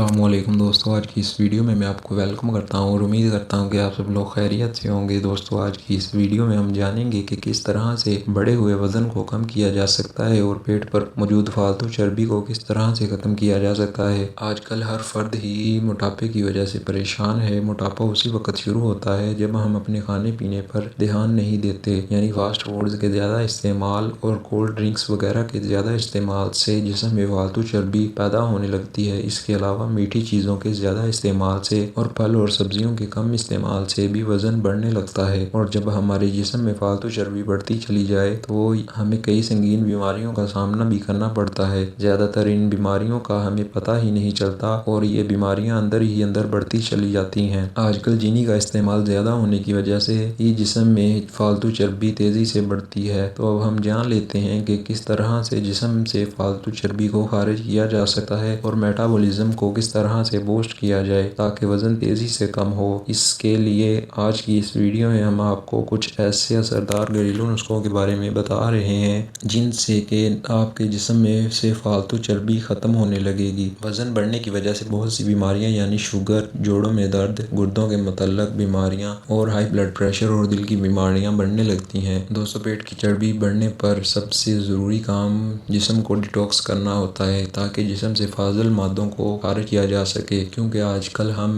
السلام علیکم دوستو، آج کی اس ویڈیو میں آپ کو ویلکم کرتا ہوں اور امید کرتا ہوں کہ آپ سب لوگ خیریت سے ہوں گے۔ دوستو آج کی اس ویڈیو میں ہم جانیں گے کہ کس طرح سے بڑے ہوئے وزن کو کم کیا جا سکتا ہے اور پیٹ پر موجود فالتو چربی کو کس طرح سے ختم کیا جا سکتا ہے۔ آج کل ہر فرد ہی موٹاپے کی وجہ سے پریشان ہے۔ موٹاپا اسی وقت شروع ہوتا ہے جب ہم اپنے کھانے پینے پر دھیان نہیں دیتے، یعنی فاسٹ فوڈز کے زیادہ استعمال اور کولڈ ڈرنکس وغیرہ کے زیادہ استعمال سے جسم میں فالتو چربی پیدا ہونے لگتی ہے۔ اس کے علاوہ میٹھی چیزوں کے زیادہ استعمال سے اور پھل اور سبزیوں کے کم استعمال سے بھی وزن بڑھنے لگتا ہے، اور جب ہمارے جسم میں فالتو چربی بڑھتی چلی جائے تو ہمیں کئی سنگین بیماریوں کا سامنا بھی کرنا پڑتا ہے۔ زیادہ تر ان بیماریوں کا ہمیں پتہ ہی نہیں چلتا اور یہ بیماریاں اندر ہی اندر بڑھتی چلی جاتی ہیں۔ آج کل چینی کا استعمال زیادہ ہونے کی وجہ سے ہی جسم میں فالتو چربی تیزی سے بڑھتی ہے۔ تو اب ہم جان لیتے ہیں کہ کس طرح سے جسم سے فالتو چربی کو خارج کیا جا سکتا ہے اور میٹابولزم کو کس طرح سے بوسٹ کیا جائے تاکہ وزن تیزی سے کم ہو۔ اس کے لیے آج کی اس ویڈیو میں ہم آپ کو کچھ ایسے اثردار گھریلو نسخوں کے بارے میں بتا رہے ہیں جن سے کہ آپ کے جسم میں سے فالتو چربی ختم ہونے لگے گی۔ وزن بڑھنے کی وجہ سے بہت سی بیماریاں یعنی شوگر، جوڑوں میں درد، گردوں کے متعلق بیماریاں اور ہائی بلڈ پریشر اور دل کی بیماریاں بڑھنے لگتی ہیں۔ دوستو پیٹ کی چربی بڑھنے پر سب سے ضروری کام جسم کو ڈیٹاکس کرنا ہوتا ہے تاکہ جسم سے فاضل مادوں کو خارج کیا جا سکے، کیونکہ آج کل ہم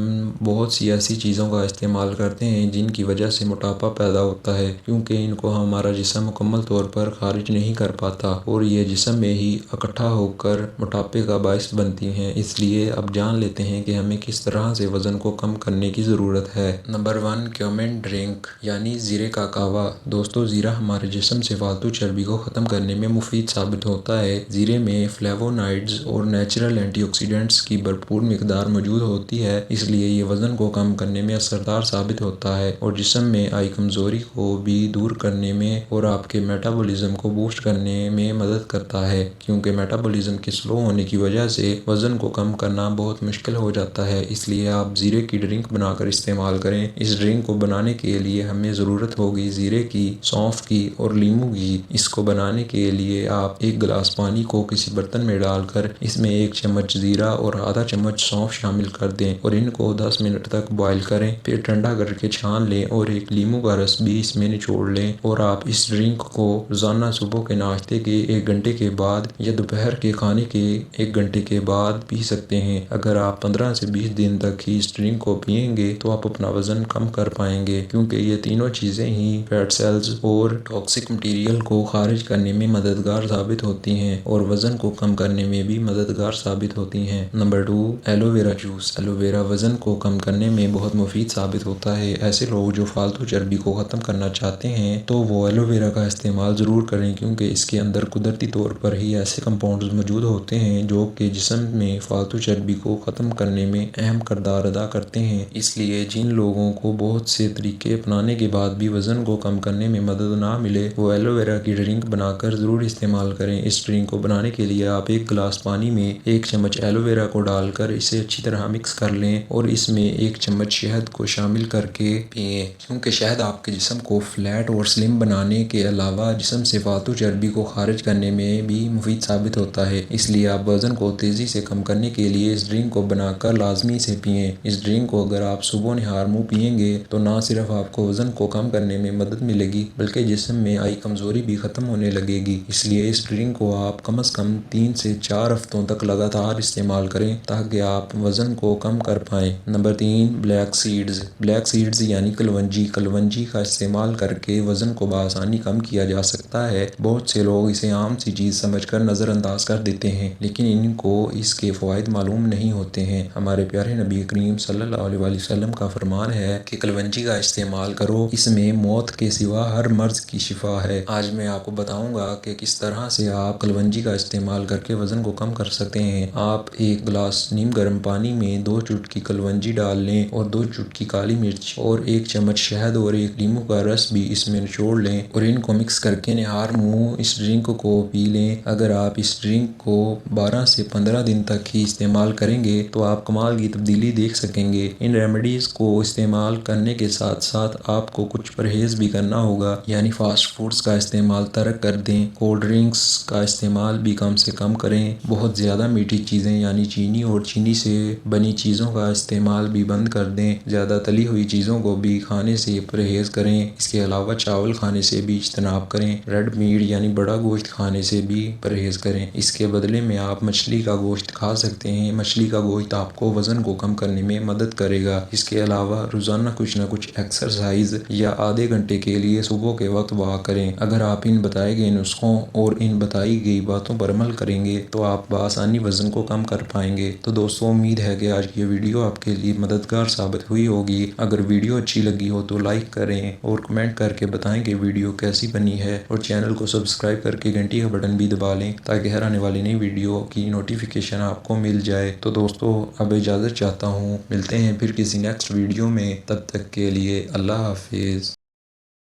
بہت سی ایسی چیزوں کا استعمال کرتے ہیں جن کی وجہ سے موٹاپا پیدا ہوتا ہے، کیونکہ ان کو ہمارا جسم مکمل طور پر خارج نہیں کر پاتا اور یہ جسم میں ہی اکٹھا ہو کر موٹاپے کا باعث بنتی ہیں۔ اس لیے اب جان لیتے ہیں کہ ہمیں کس طرح سے وزن کو کم کرنے کی ضرورت ہے۔ نمبر 1، کیومن ڈرنک یعنی زیرے کا قہوہ۔ دوستو زیرہ ہمارے جسم سے فالتو چربی کو ختم کرنے میں مفید ثابت ہوتا ہے۔ زیرے میں فلیوونائڈز اور نیچرل اینٹی آکسیڈنٹس کی بھرپور مقدار موجود ہوتی ہے، اس لیے یہ وزن کو کم کرنے میں اثردار ثابت ہوتا ہے اور جسم میں آئی کمزوری کو بھی دور کرنے میں اور آپ کے میٹابولزم کو بوسٹ کرنے میں مدد کرتا ہے، کیونکہ میٹابولزم کے سلو ہونے کی وجہ سے وزن کو کم کرنا بہت مشکل ہو جاتا ہے۔ اس لیے آپ زیرے کی ڈرنک بنا کر استعمال کریں۔ اس ڈرنک کو بنانے کے لیے ہمیں ضرورت ہوگی زیرے کی، سونف کی اور لیموں کی۔ اس کو بنانے کے لیے آپ ایک گلاس پانی کو کسی برتن میں ڈال کر اس میں 1 چمچ زیرہ اور آدھا چمچ سونف شامل کر دیں اور ان کو 10 منٹ تک بوائل کریں، پھر ٹھنڈا کر کے چھان لیں اور ایک لیموں کا رس بھی اس میں نچوڑ لیں، اور آپ اس ڈرنک کو روزانہ صبح کے ناشتے کے 1 گھنٹے کے بعد یا دوپہر کے کھانے کے 1 گھنٹے کے بعد پی سکتے ہیں۔ اگر آپ 15 سے 20 دن تک ہی اس ڈرنک کو پیئیں گے تو آپ اپنا وزن کم کر پائیں گے، کیونکہ یہ تینوں چیزیں ہی فیٹ سیلز اور ٹاکسک مٹیریل کو خارج کرنے میں مددگار ثابت ہوتی ہیں اور وزن کو کم کرنے میں بھی مددگار ثابت ہوتی ہیں۔ نمبر 2، aloe vera juice. Aloe vera وزن کو کم کرنے میں بہت مفید ثابت ہوتا ہے۔ ایسے لوگ جو فالتو چربی کو ختم کرنا چاہتے ہیں تو وہ ایلو ویرا کا استعمال ضرور کریں، کیونکہ اس کے اندر قدرتی طور پر ہی ایسے کمپاؤنڈز موجود ہوتے ہیں جو کہ جسم میں فالتو چربی کو ختم کرنے میں اہم کردار ادا کرتے ہیں۔ اس لیے جن لوگوں کو بہت سے طریقے اپنانے کے بعد بھی وزن کو کم کرنے میں مدد نہ ملے، وہ ایلو ویرا کی ڈرنک بنا کر ضرور استعمال کریں۔ اس ڈرنک کو بنانے کے لیے آپ 1 گلاس پانی میں 1 چمچ ایلو ویرا کو ڈال کر اسے اچھی طرح مکس کر لیں اور اس میں 1 چمچ شہد کو شامل کر کے پئیں، کیونکہ شہد آپ کے جسم کو فلیٹ اور سلم بنانے کے علاوہ جسم سے فالتو چربی کو خارج کرنے میں بھی مفید ثابت ہوتا ہے۔ اس لیے آپ وزن کو تیزی سے کم کرنے کے لیے اس ڈرنک کو بنا کر لازمی سے پئیں۔ اس ڈرنک کو اگر آپ صبح نہار منہ پئیں گے تو نہ صرف آپ کو وزن کو کم کرنے میں مدد ملے گی بلکہ جسم میں آئی کمزوری بھی ختم ہونے لگے گی۔ اس لیے اس ڈرنک کو آپ کم از کم 3 سے 4 ہفتوں تک لگاتار استعمال کریں تاکہ آپ وزن کو کم کر پائیں۔ Number 3، black seeds. Black seeds یعنی کلونجی۔ کلونجی کا استعمال کر کے وزن کو بآسانی کم کیا جا سکتا ہے۔ بہت سے لوگ اسے عام سی چیز سمجھ کر نظر انداز کر دیتے ہیں، لیکن ان کو اس کے فوائد معلوم نہیں ہوتے ہیں۔ ہمارے پیارے نبی کریم صلی اللہ علیہ وسلم کا فرمان ہے کہ کلونجی کا استعمال کرو، اس میں موت کے سوا ہر مرض کی شفا ہے۔ آج میں آپ کو بتاؤں گا کہ کس طرح سے آپ کلونجی کا استعمال کر کے وزن کو کم کر سکتے ہیں۔ آپ 1 گلاس نیم گرم پانی میں 2 چٹکی کلونجی ڈال لیں اور 2 چٹکی کالی مرچ اور 1 چمچ شہد اور 1 لیموں کا رس بھی اس میں نچوڑ لیں اور ان کو مکس کر کے نہار منہ اس ڈرنک کو پی لیں۔ اگر آپ اس ڈرنک کو 12 سے 15 دن تک ہی استعمال کریں گے تو آپ کمال کی تبدیلی دیکھ سکیں گے۔ ان ریمیڈیز کو استعمال کرنے کے ساتھ ساتھ آپ کو کچھ پرہیز بھی کرنا ہوگا، یعنی فاسٹ فوڈز کا استعمال ترک کر دیں، کولڈ ڈرنکس کا استعمال بھی کم سے کم کریں، بہت زیادہ میٹھی چیزیں یعنی چینی اور چینی سے بنی چیزوں کا استعمال بھی بند کر دیں۔ زیادہ تلی ہوئی چیزوں کو بھی کھانے سے پرہیز کریں۔ اس کے علاوہ چاول کھانے سے بھی اجتناب کریں۔ ریڈ میٹ یعنی بڑا گوشت کھانے سے بھی پرہیز کریں۔ اس کے بدلے میں آپ مچھلی کا گوشت کھا سکتے ہیں۔ مچھلی کا گوشت آپ کو وزن کو کم کرنے میں مدد کرے گا۔ اس کے علاوہ روزانہ کچھ نہ کچھ ایکسرسائز یا آدھے گھنٹے کے لیے صبح کے وقت واک کریں۔ اگر آپ ان بتائے گئے نسخوں اور ان بتائی گئی باتوں پر عمل کریں گے تو آپ بآسانی وزن کو کم کر پائیں گے۔ تو دوستوں، امید ہے کہ آج کی یہ ویڈیو آپ کے لیے مددگار ثابت ہوئی ہوگی۔ اگر ویڈیو اچھی لگی ہو تو لائک کریں اور کمنٹ کر کے بتائیں کہ ویڈیو کیسی بنی ہے، اور چینل کو سبسکرائب کر کے گھنٹی کا بٹن بھی دبا لیں تاکہ ہر آنے والی نئی ویڈیو کی نوٹیفیکیشن آپ کو مل جائے۔ تو دوستوں، اب اجازت چاہتا ہوں، ملتے ہیں پھر کسی نیکسٹ ویڈیو میں، تب تک کے لیے اللہ حافظ۔